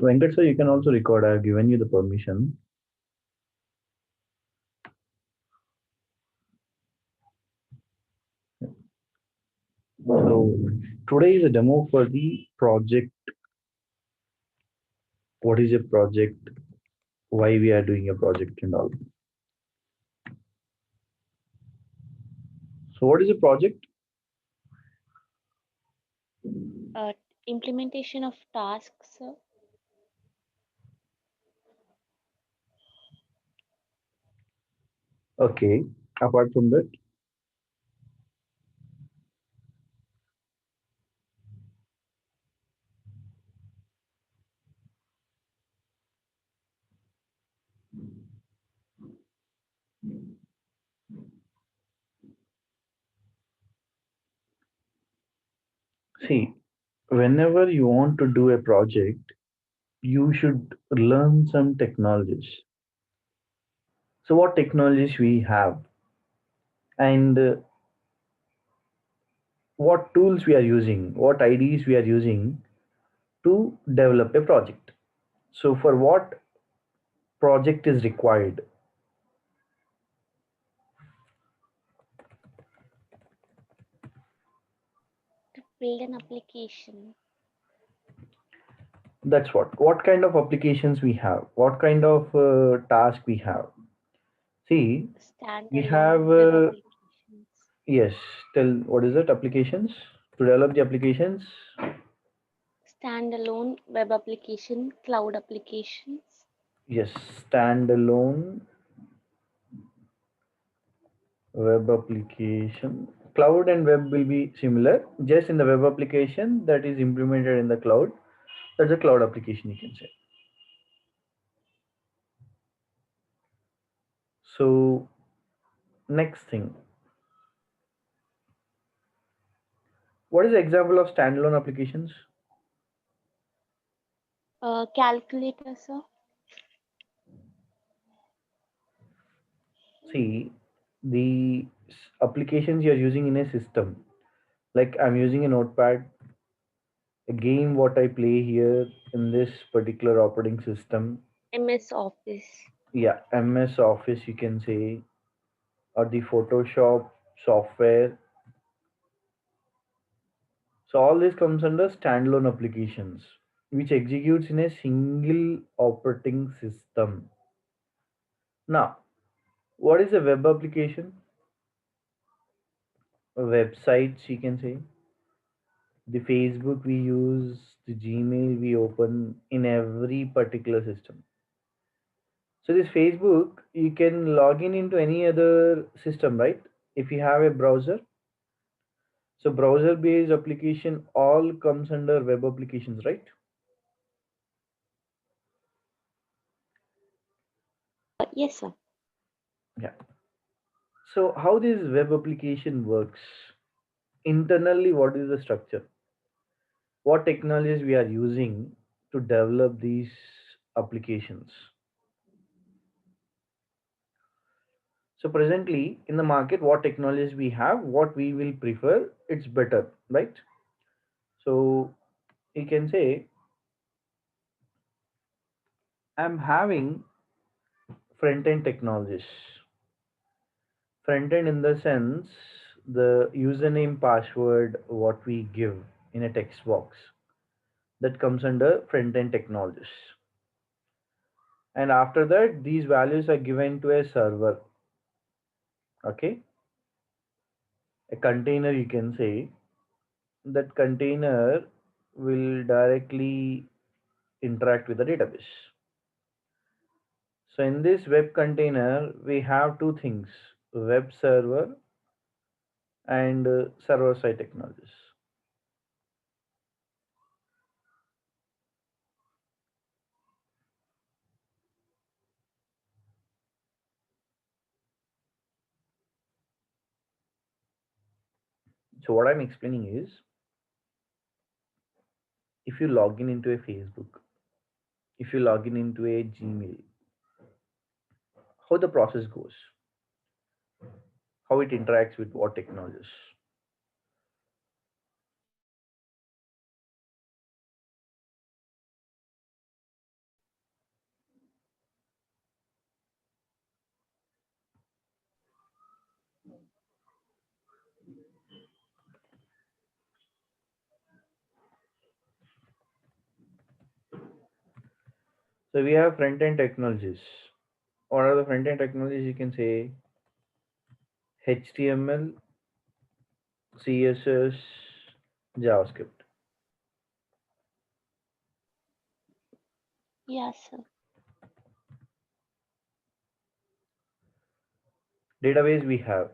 Venkat sir, you can also record. I have given you the permission. So today is a demo for the project. What is a project? Why we are doing a project and all. So what is a project? uh, Implementation of tasks. Okay. Apart from that, see, whenever you want to do a project, you should learn some technologies. So what technologies we have and what tools we are using, what IDs we are using to develop a project. So for what project is required? To build an application. That's what kind of applications we have, what kind of task we have. See, we Standalone have web applications. yes, tell what is it, applications to develop the applications. Standalone web application, cloud applications. Yes, standalone web application. Cloud and web will be similar, just in the web application that is implemented in the cloud, that's a cloud application, you can say. So next thing, what is the example of standalone applications? Calculator, sir. See, the applications you're using in a system, like I'm using a notepad, a game what I play here in this particular operating system. MS Office. Yeah, MS Office, you can say, or the Photoshop software. So all this comes under standalone applications, which executes in a single operating system. Now, what is a web application? Websites, you can say. The Facebook we use, the Gmail we open in every particular system. So this Facebook, you can log in into any other system, right? If you have a browser. So browser based application all comes under web applications, right? Yes, sir. Yeah. So how this web application works? Internally, what is the structure? What technologies we are using to develop these applications? So presently in the market, what technologies we have, what we will prefer, it's better, right? So you can say I'm having front-end technologies. Front-end in the sense the username password what we give in a text box, that comes under front-end technologies. And after that, these values are given to a server. Okay, a container, you can say, that container will directly interact with the database. So in this web container, we have two things, web server and server side technologies. So what I'm explaining is, if you log in into a Facebook, if you log in into a Gmail, how the process goes, how it interacts with what technologies. So we have front end technologies. What are the front end technologies? You can say HTML, CSS, JavaScript. Yes, sir. Database we have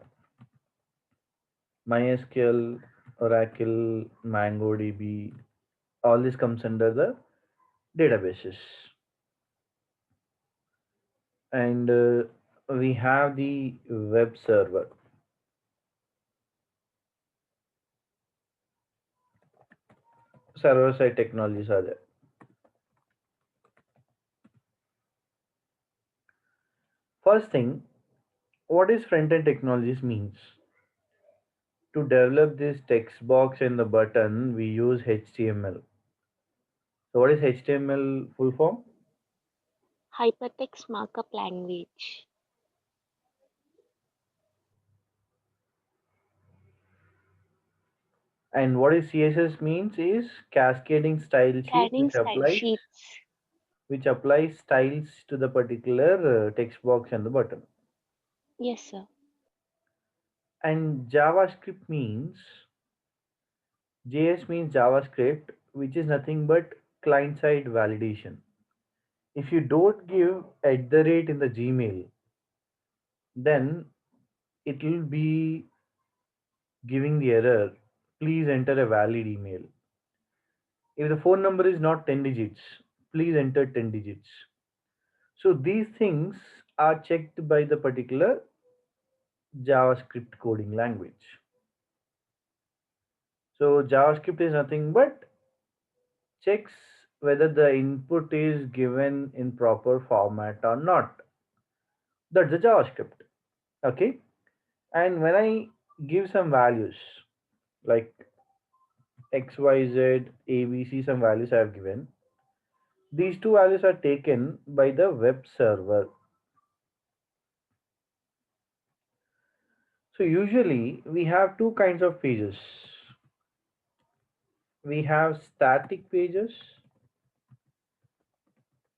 MySQL, Oracle, MongoDB. All this comes under the databases. And we have the web server. Server side technologies are there. First thing, what is front end technologies means? To develop this text box and the button, we use HTML. So what is HTML full form? Hypertext markup language. And what is CSS means is cascading style sheet, Guiding style sheets. which applies styles to the particular text box and the button. Yes, sir. And JavaScript means JS means JavaScript, which is nothing but client side validation. If you don't give at the rate in the Gmail, then it will be giving the error. Please enter a valid email. If the phone number is not 10 digits, please enter 10 digits. So these things are checked by the particular JavaScript coding language. So JavaScript is nothing but checks whether the input is given in proper format or not. That's the JavaScript. Okay. And when I give some values like X, Y, Z, A, B, C, some values I have given, these two values are taken by the web server. So usually we have two kinds of pages. We have static pages,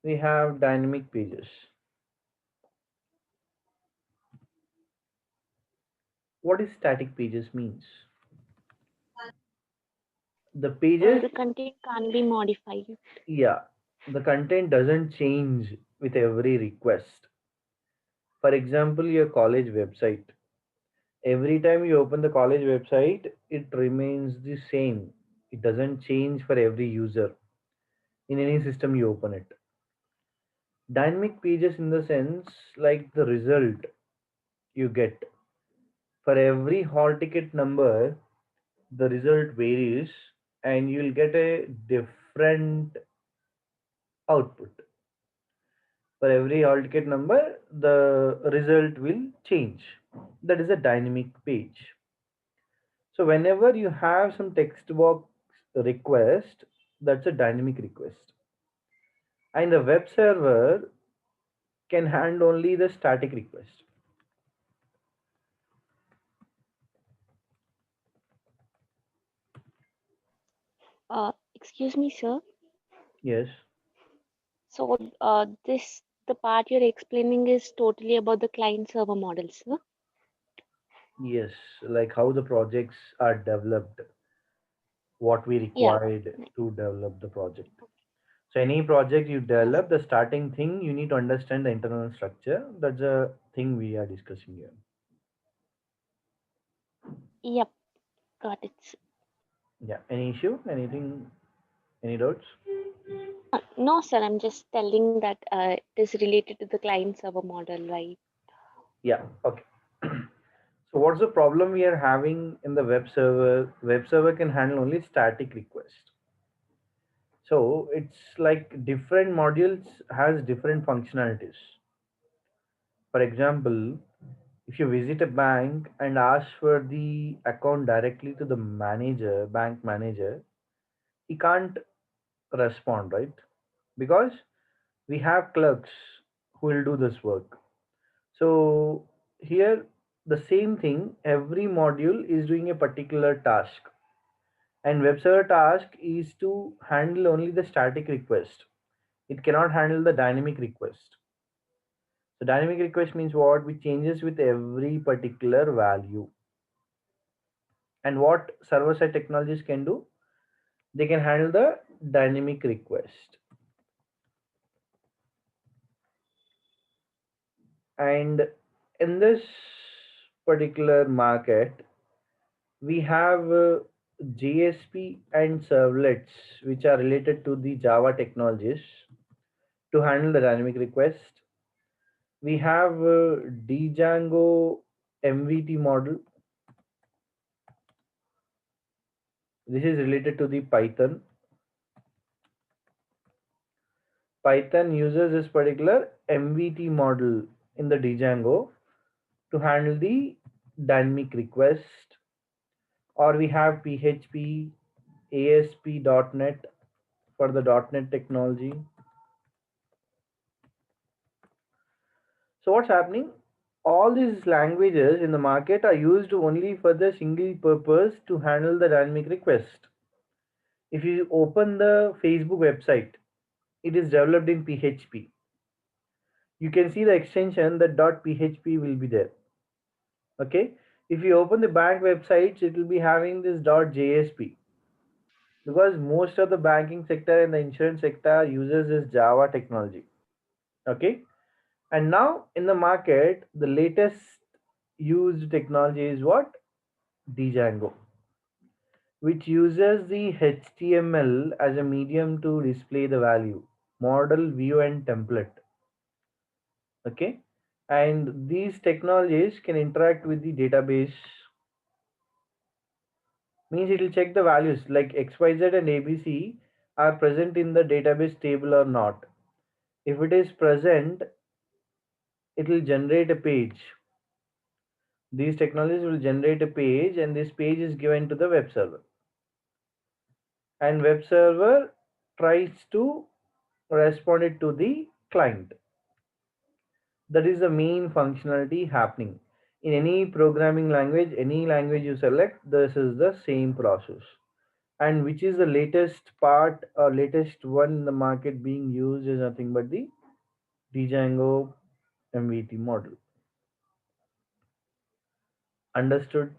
we have dynamic pages. What is static pages means? The pages, The content can't be modified. yeah, the content doesn't change with every request. For example, your college website. Every time you open the college website, it remains the same. It doesn't change for every user in any system you open it. Dynamic pages, in the sense, like the result you get for every hall ticket number, the result varies and you'll get a different output. For every hall ticket number, the result will change. That is a dynamic page. So whenever you have some text box request, that's a dynamic request. And the web server can handle only the static request. Excuse me, sir. Yes, So, this the part you're explaining is totally about the client server model, sir. yes, like how the projects are developed, what we Yeah. required to develop the project. So any project you Yes. develop, the starting thing you need to understand the internal structure. That's a thing we are discussing here. Yep. Got it. Yeah. Any issue? Anything? Any doubts? No, sir. I'm just telling that it is related to the client server model, right? Yeah. Okay. So what's the problem we are having in the web server? Web server can handle only static request. So it's like different modules has different functionalities. For example, if you visit a bank and ask for the account directly to the manager, bank manager, he can't respond, right? Because we have clerks who will do this work. So here the same thing, every module is doing a particular task, and web server task is to handle only the static request. It cannot handle the dynamic request. So dynamic request means what? Which changes with every particular value. And what server side technologies can do? They can handle the dynamic request. And in this particular market, we have JSP and servlets, which are related to the Java technologies to handle the dynamic request. We have Django MVT model. This is related to the Python. Python uses this particular MVT model in the Django to handle the dynamic request. Or we have PHP, ASP.NET for the .NET technology. So what's happening? All these languages in the market are used only for the single purpose to handle the dynamic request. If you open the Facebook website, it is developed in PHP. You can see the extension that .php will be there. Okay. If you open the bank websites, it will be having this .jsp because most of the banking sector and the insurance sector uses this Java technology. Okay. And now in the market, the latest used technology is what? Django, which uses the HTML as a medium to display the value, model, view, and template. Okay, and these technologies can interact with the database. Means it will check the values like XYZ and ABC are present in the database table or not. If it is present, it will generate a page. These technologies will generate a page, and this page is given to the web server, and web server tries to respond it to the client. That is the main functionality happening in any programming language. Any language you select, this is the same process. And which is the latest part or latest one in the market being used is nothing but the Django MVT model. Understood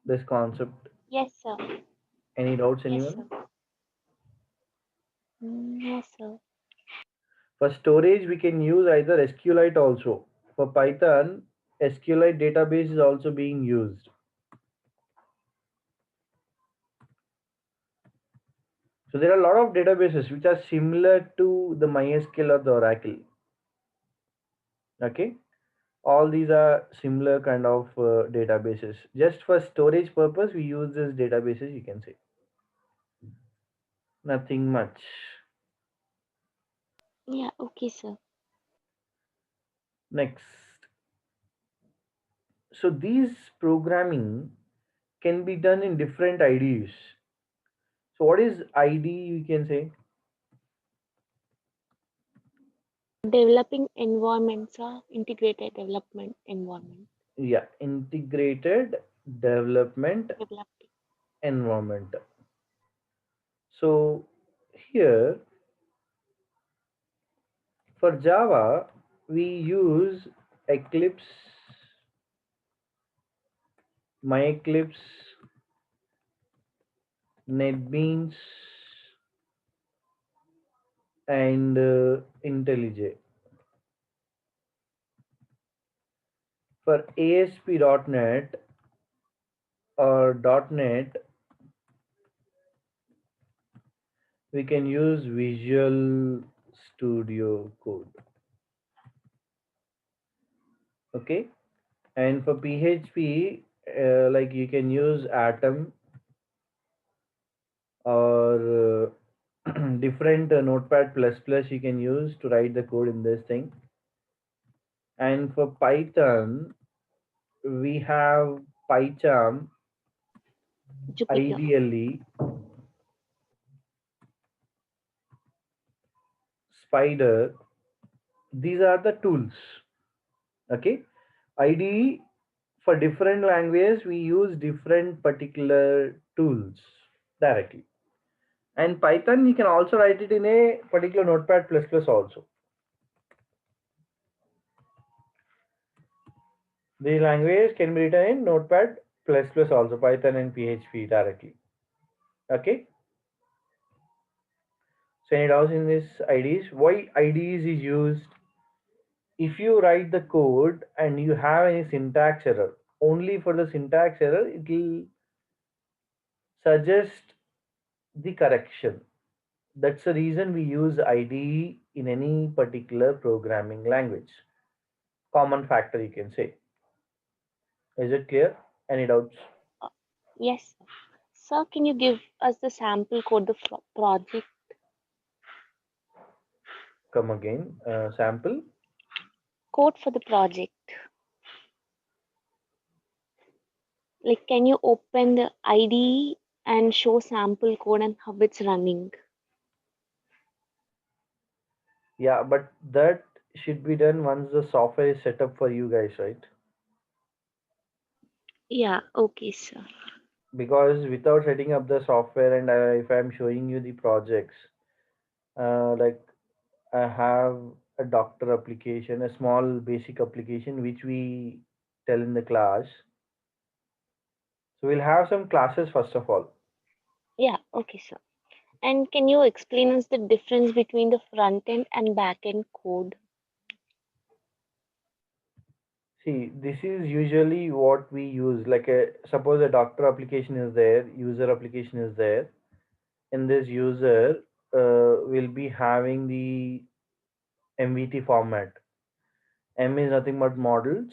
this concept? Yes, sir. Any doubts, Yes, anyone? sir. Yes, sir. For storage, we can use either SQLite also. For Python, SQLite database is also being used. So there are a lot of databases which are similar to the MySQL or the Oracle. Okay, all these are similar kind of databases. Just for storage purpose, we use these databases. You can say nothing much. Yeah, okay, sir. Next, so these programming can be done in different IDEs. So what is IDE? You can say Developing environments are integrated development environment. yeah, integrated development Developing. environment. So here for Java, we use Eclipse, MyEclipse, NetBeans, and IntelliJ. For ASP.NET or .NET, we can use Visual Studio Code. Okay, and for PHP, like you can use Atom or different Notepad plus plus you can use to write the code in this thing. And for Python, we have PyCharm, Jupyter. ideally Spider. These are the tools. Okay, IDE for different languages we use different particular tools directly. And Python, you can also write it in a particular Notepad++ also. The language can be written in Notepad++ also, Python and PHP directly. Okay. So any doubts in this IDs? Why IDs is used? If you write the code and you have any syntax error, only for the syntax error, it will suggest the correction. That's the reason we use IDE in any particular programming language. Common factor, you can say. Is it clear? Any doubts? Uh, yes. Sir, can you give us the sample code, the project Come again. Sample. code for the project? Like, can you open the IDE and show sample code and how it's running? Yeah, but that should be done once the software is set up for you guys, right? Yeah, okay, sir. Because without setting up the software and if I'm showing you the projects, like I have a doctor application, a small basic application which we tell in the class. So we'll have some classes first of all. Yeah, okay, sir. And can you explain us the difference between the front end and back end code? See, this is usually what we use. Like a suppose a doctor application is there, user application is there. In this user, will be having the MVT format. M is nothing but models,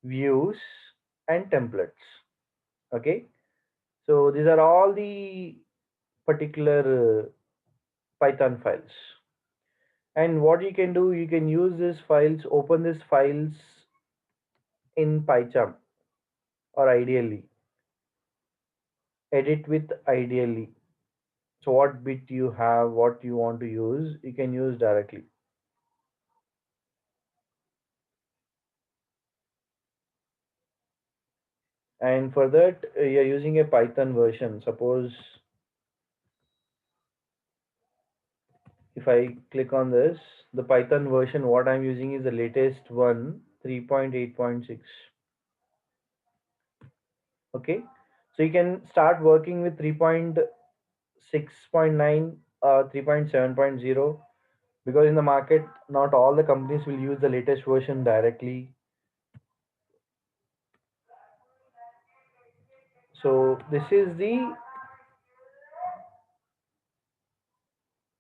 views, and templates. Okay, so these are all the particular Python files. And what you can do, you can use these files, open these files in PyCharm or ideally edit with ideally. So what bit you have, what you want to use, you can use directly. And for that, you're using a Python version. Suppose if I click on this, the Python version, what I'm using is the latest one, 3.8.6. Okay, so you can start working with 3.6.9 or 3.7.0 because in the market, not all the companies will use the latest version directly. So this is the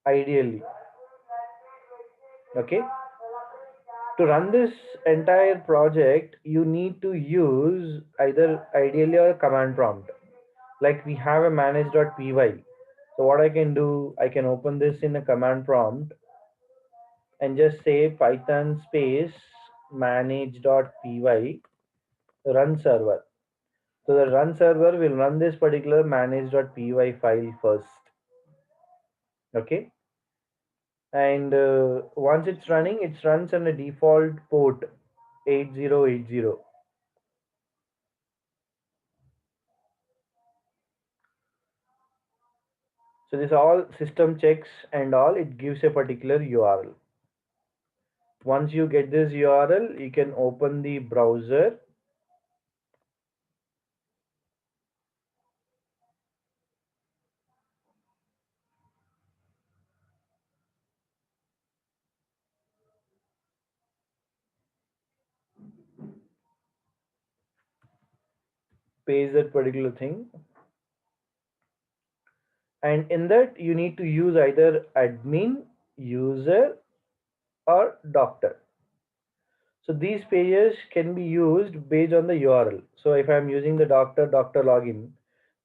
ideally. Okay, to run this entire project, you need to use either ideally or command prompt. Like we have a manage.py. So what I can do, I can open this in a command prompt and just say Python space manage.py run server. So the run server will run this particular manage.py file first. Okay. And once it's running, it runs on a default port 8080. So this all system checks and all, it gives a particular URL. Once you get this URL, you can open the browser, paste that particular thing, and in that you need to use either admin, user, or doctor. So these pages can be used based on the URL. So if I'm using the doctor login,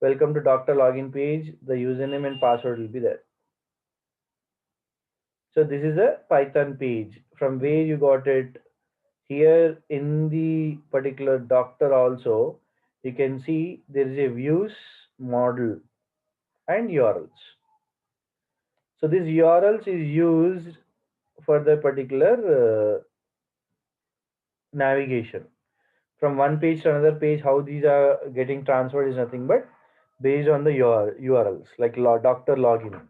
welcome to doctor login page, the username and password will be there. So this is a Python page from where you got it. Here in the particular doctor also, you can see there is a views, model, and URLs. So this URLs is used for the particular navigation from one page to another page. How these are getting transferred is nothing but based on the URLs like doctor login.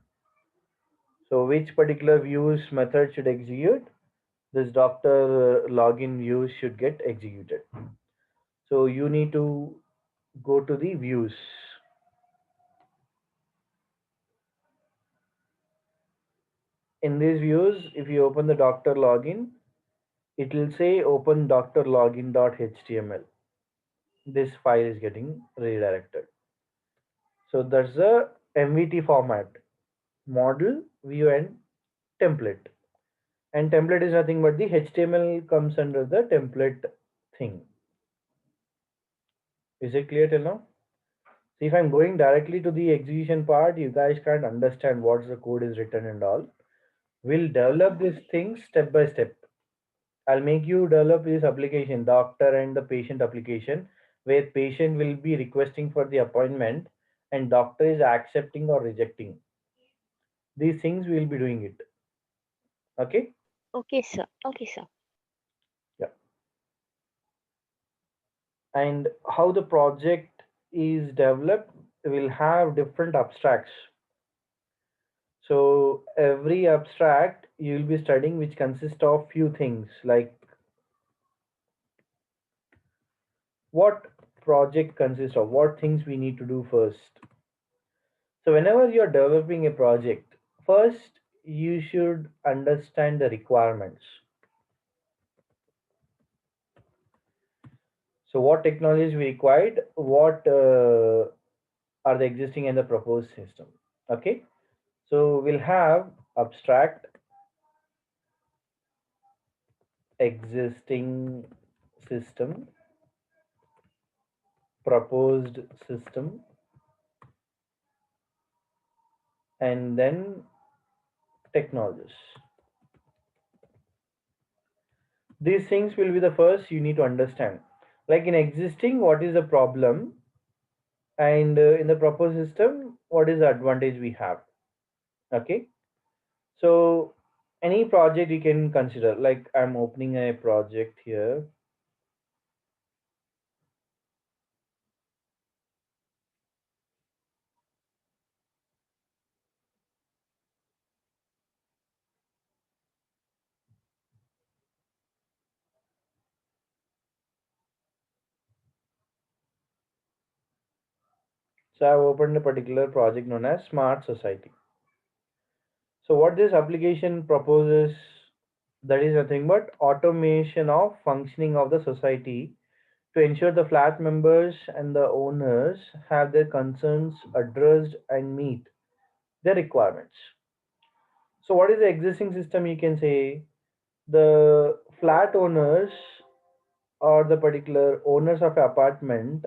So which particular views method should execute? This doctor login views should get executed. So you need to go to the views. In these views, if you open the doctor login, it will say open doctor login.html. This file is getting redirected. So that's the MVT format, model, view and template. And template is nothing but the HTML comes under the template thing. Is it clear till now? So if I'm going directly to the execution part, you guys can't understand what the code is written and all. We'll develop these things step by step. I'll make you develop this application, doctor and the patient application, where patient will be requesting for the appointment and doctor is accepting or rejecting. These things we'll be doing it. Okay? Okay, sir. Okay, sir. Yeah. And how the project is developed will have different abstracts. So every abstract you will be studying which consists of few things like what project consists of, what things we need to do first. So whenever you're developing a project, first you should understand the requirements. So what technologies we required, what are the existing and the proposed system. Okay. So we'll have abstract, existing system, proposed system, and then technologies. These things will be the first you need to understand. Like in existing, what is the problem? And in the proposed system, what is the advantage we have? Okay. So any project you can consider, like I'm opening a project here. So I've opened a particular project known as Smart Society. So what this application proposes, that is nothing but automation of functioning of the society to ensure the flat members and the owners have their concerns addressed and meet their requirements. So what is the existing system? You can say the flat owners or the particular owners of apartment,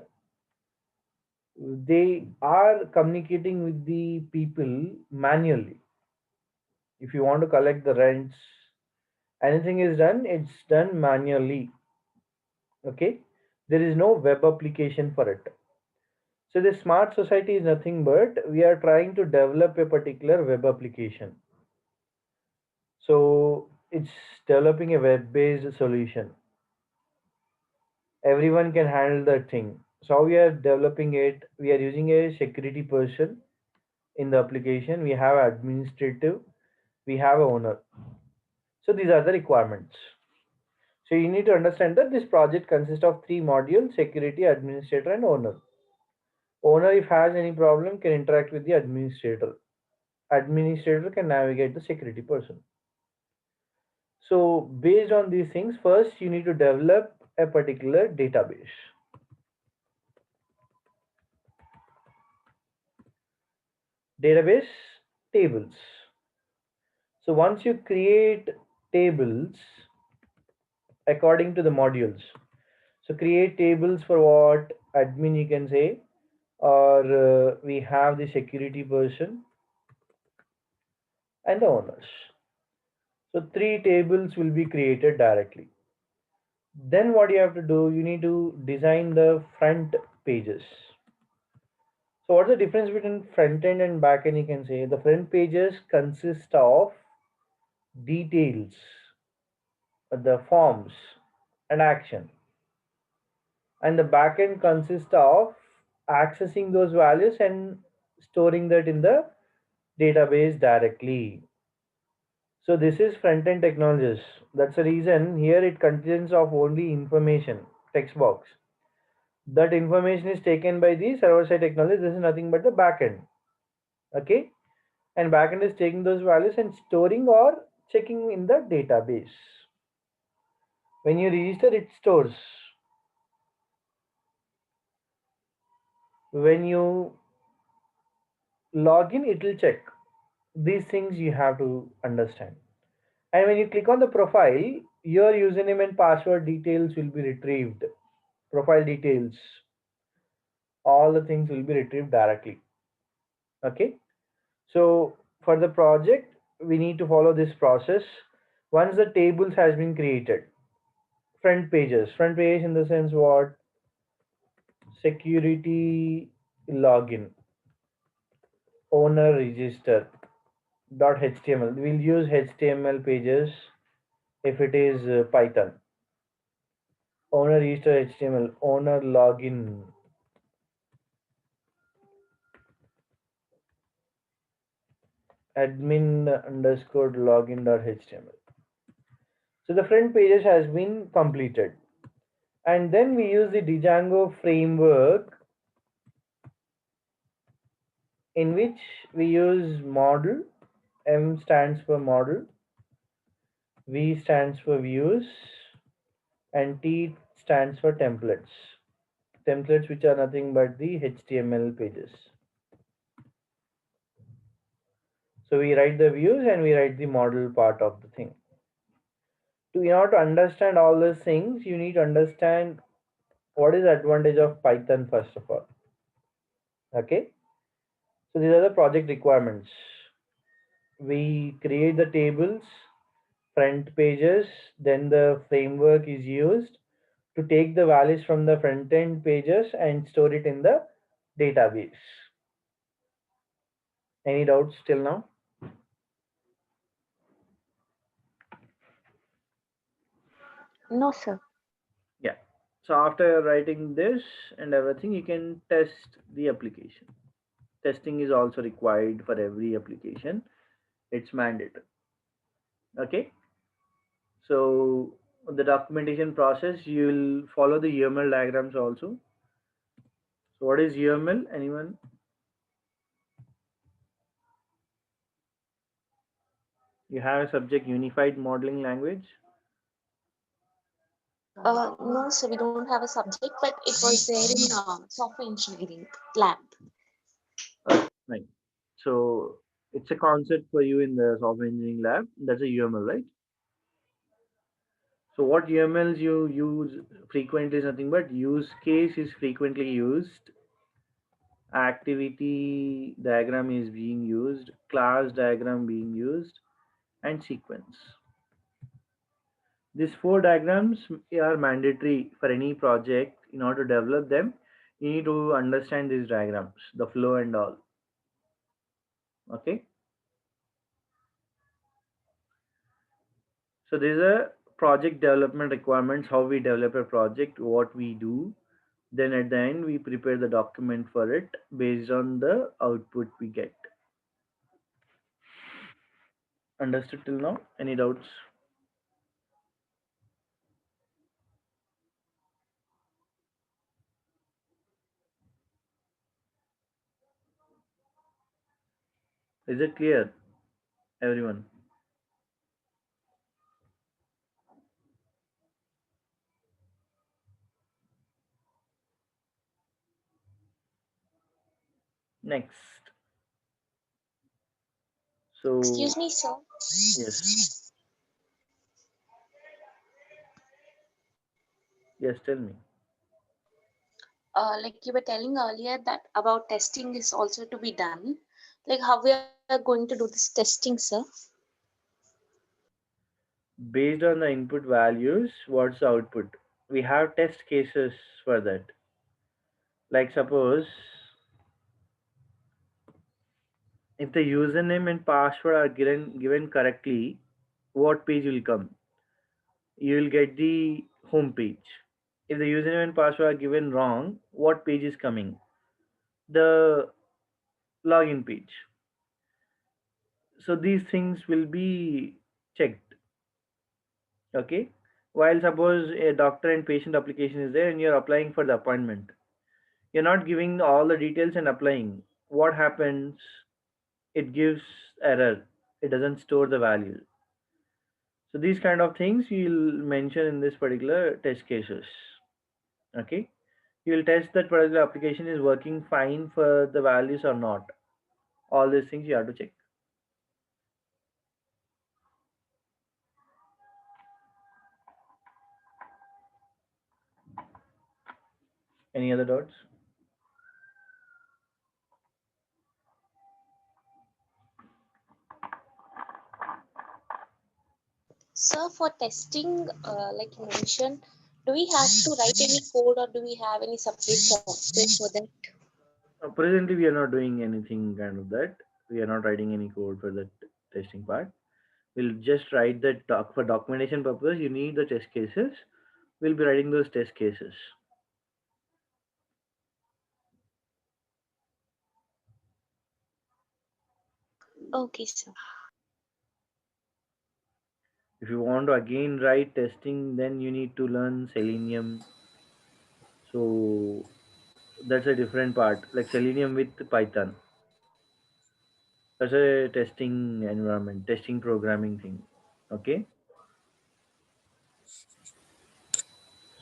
they are communicating with the people manually. If you want to collect the rents, anything is done, it's done manually. Okay, there is no web application for it. So the smart society is nothing but we are trying to develop a particular web application. So it's developing a web based solution. Everyone can handle that thing. So how we are developing it, we are using a security person in the application, we have administrative, we have a owner. So these are the requirements. So you need to understand that this project consists of three modules: security, administrator and owner. Owner, if has any problem, can interact with the administrator. Administrator can navigate the security person. So based on these things, first you need to develop a particular database. Database tables. So once you create tables according to the modules, so create tables for what admin you can say, or we have the security person and the owners. So three tables will be created directly. Then what you have to do, you need to design the front pages. So what's the difference between front end and back end? You can say the front pages consist of details, the forms and action, and the back end consists of accessing those values and storing that in the database directly. So this is front-end technologies. That's the reason here it contains of only information, text box. That information is taken by the server-side technology. This is nothing but the backend. Okay, and backend is taking those values and storing or checking in the database. When you register, it stores. When you log in, it will check. These things you have to understand. And when you click on the profile, your username and password details will be retrieved. Profile details, all the things will be retrieved directly. Okay. So for the project, we need to follow this process. Once the tables has been created, front page in the sense what, security login, owner register .html. We'll use HTML pages if it is Python. Owner register HTML, owner login, admin underscore login .html. So the front pages has been completed. And then we use the Django framework in which we use model. M stands for model, V stands for views, and T stands for templates. Templates which are nothing but the HTML pages. So we write the views and we write the model part of the thing. To in order to understand all these things, you need to understand what is the advantage of Python first of all. Okay. So these are the project requirements. We create the tables, front pages, then the framework is used to take the values from the front end pages and store it in the database. Any doubts till now? No, sir. Yeah. So after writing this and everything, you can test the application. Testing is also required for every application. It's mandatory. Okay. So the documentation process, you'll follow the UML diagrams also. So what is UML? Anyone? You have a subject unified modeling language. No, sir, we don't have a subject, but it was there in software engineering lab. Okay, fine. So it's a concept for you in the software engineering lab. That's a UML, right? So what UMLs you use frequently is nothing but use case is frequently used, activity diagram is being used, class diagram being used, and sequence. These four diagrams are mandatory for any project. In order to develop them, you need to understand these diagrams, the flow and all. Okay. So these are project development requirements, how we develop a project, what we do. Then at the end, we prepare the document for it based on the output we get. Understood till now? Any doubts? Is it clear, everyone? Next. So, Excuse me, sir. yes, yes, tell me. Like you were telling earlier that about testing is also to be done. Like how we are going to do this testing, sir? Based on the input values, what's the output? We have test cases for that. Like, suppose if the username and password are given correctly, what page will come? You will get the home page. If the username and password are given wrong, what page is coming? the login page. So these things will be checked. Okay. While suppose a doctor and patient application is there and you're applying for the appointment, you're not giving all the details and applying. What happens? It gives error. It doesn't store the value. So these kind of things you'll mention in this particular test cases. Okay. You will test that particular application is working fine for the values or not. All these things you have to check. Any other doubts? So for testing, like you mentioned, do we have to write any code or do we have any separate software for that? Presently, we are not doing anything kind of that. We are not writing any code for that testing part. We'll just write that for documentation purpose. You need the test cases. We'll be writing those test cases. Okay, sir. If you want to again write testing, then you need to learn Selenium. So that's a different part, like Selenium with Python. That's a testing environment, testing programming thing. Okay.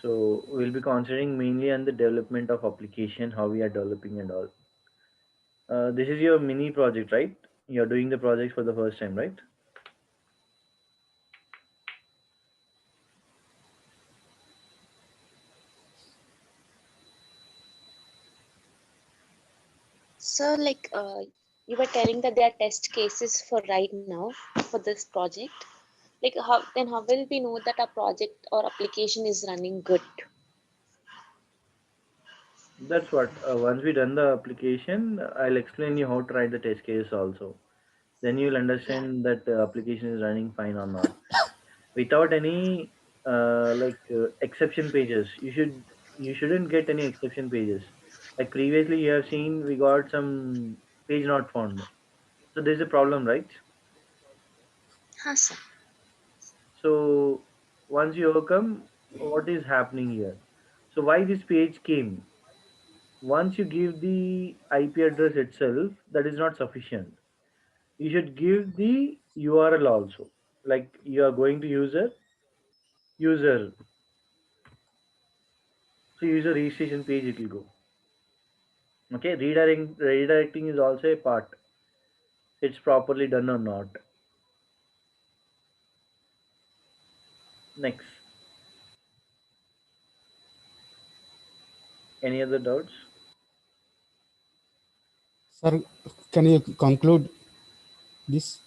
So we'll be concentrating mainly on the development of application, how we are developing and all. This is your mini project, right? You're doing the project for the first time, right? So like you were telling that there are test cases for right now for this project. Like how will we know that our project or application is running good? That's what. Once we done the application, I'll explain you how to write the test case also. Then you'll Yeah. understand that the application is running fine or not. Without any exception pages, you shouldn't get any exception pages. Like previously, you have seen we got some page not found. So there's a problem, right? Huh, sir. So once you overcome, what is happening here? So why this page came? Once you give the IP address itself, that is not sufficient. You should give the URL also. Like you are going to user. So user registration page it will go. Okay, redirecting is also a part. It's properly done or not. Next, any other doubts? Sir, can you conclude this?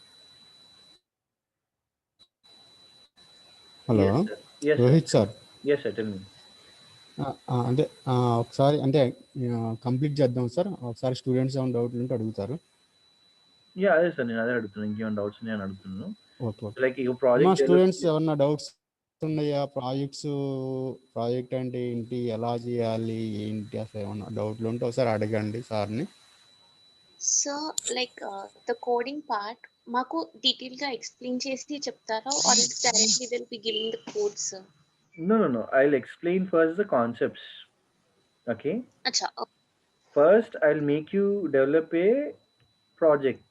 Hello, Yes, sir. Yes, Rohit sir. sir. Yes, sir. Tell me. అంటే ఒకసారి అంటే complete చేద్దాం sir. ఒకసారి students ఏమైనా డౌట్లు ఉంటే అడుగుతారు. Yeah, అదే సార్ నేను అదే అడుగుతున్నాను. ఇంకేమైనా డౌట్స్ నేను అడుగుతున్నాను. Okay okay. లైక్ ఈ మా ప్రాజెక్ట్ డెవలప్ స్టూడెంట్స్ ఏమన్నా డౌట్స్ ఉన్నాయా? ప్రాజెక్ట్ అంటే ఏంటి, ఎలా చేయాలి, ఏంటి అసలు ఏమన్నా డౌట్లు ఉంటే ఒకసారి అడగండి సార్ని. So like the coding part మాకు డీటెయిల్ గా ఎక్స్ప్లెయిన్ చేసి చెప్తారా or it's directly will be giving the codes? No. I'll explain first the concepts. Okay. అచ్చా. First, I'll make you develop a project.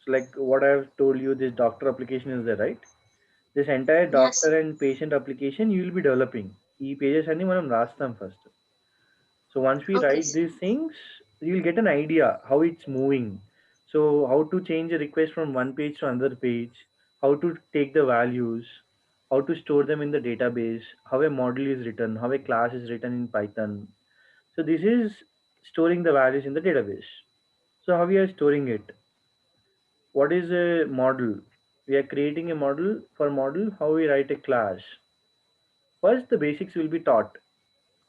So, like what I've told you, this doctor application is there, right? This entire Yes. doctor and patient application you will be developing. ఈ pages అన్ని మనం రాస్తాం first. So once we Okay, write sir. these things, you'll get an idea how it's moving. So how to change a request from one page to another page, how to take the values, how to store them in the database, how a model is written, how a class is written in Python. So this is storing the values in the database. So how we are storing it? What is a model? We are creating a model. For model, how we write a class. First, the basics will be taught,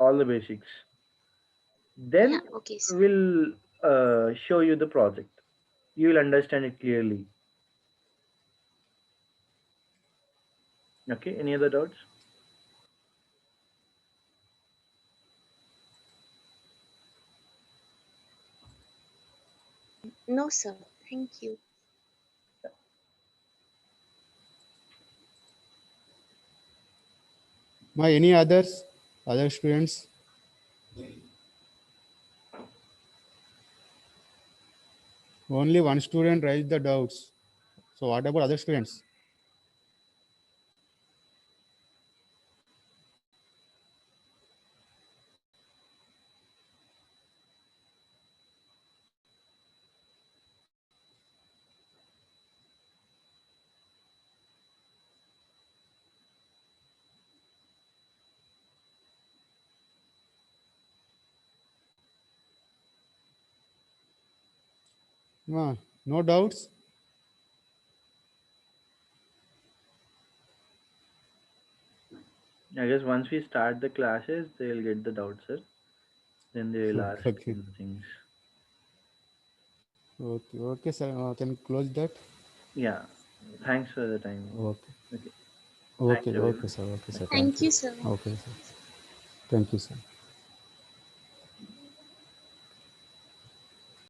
all the basics. Yeah, Then okay, sir. we'll show you the project. You will understand it clearly. Okay. Any other doubts? No, sir. Thank you. Any others? Other students? Only one student raised the doubts. So what about other students? No doubts? I guess once we start the classes, they'll get the doubts, sir. Then they will ask Okay, okay. the things. Okay, okay, sir. Can you close that? Yeah. Thanks for the time. Okay. Okay. Thanks, Okay, okay, everyone. sir. Okay, sir. Thank Thank Thank you. you, sir. Okay, sir. Thank you, sir.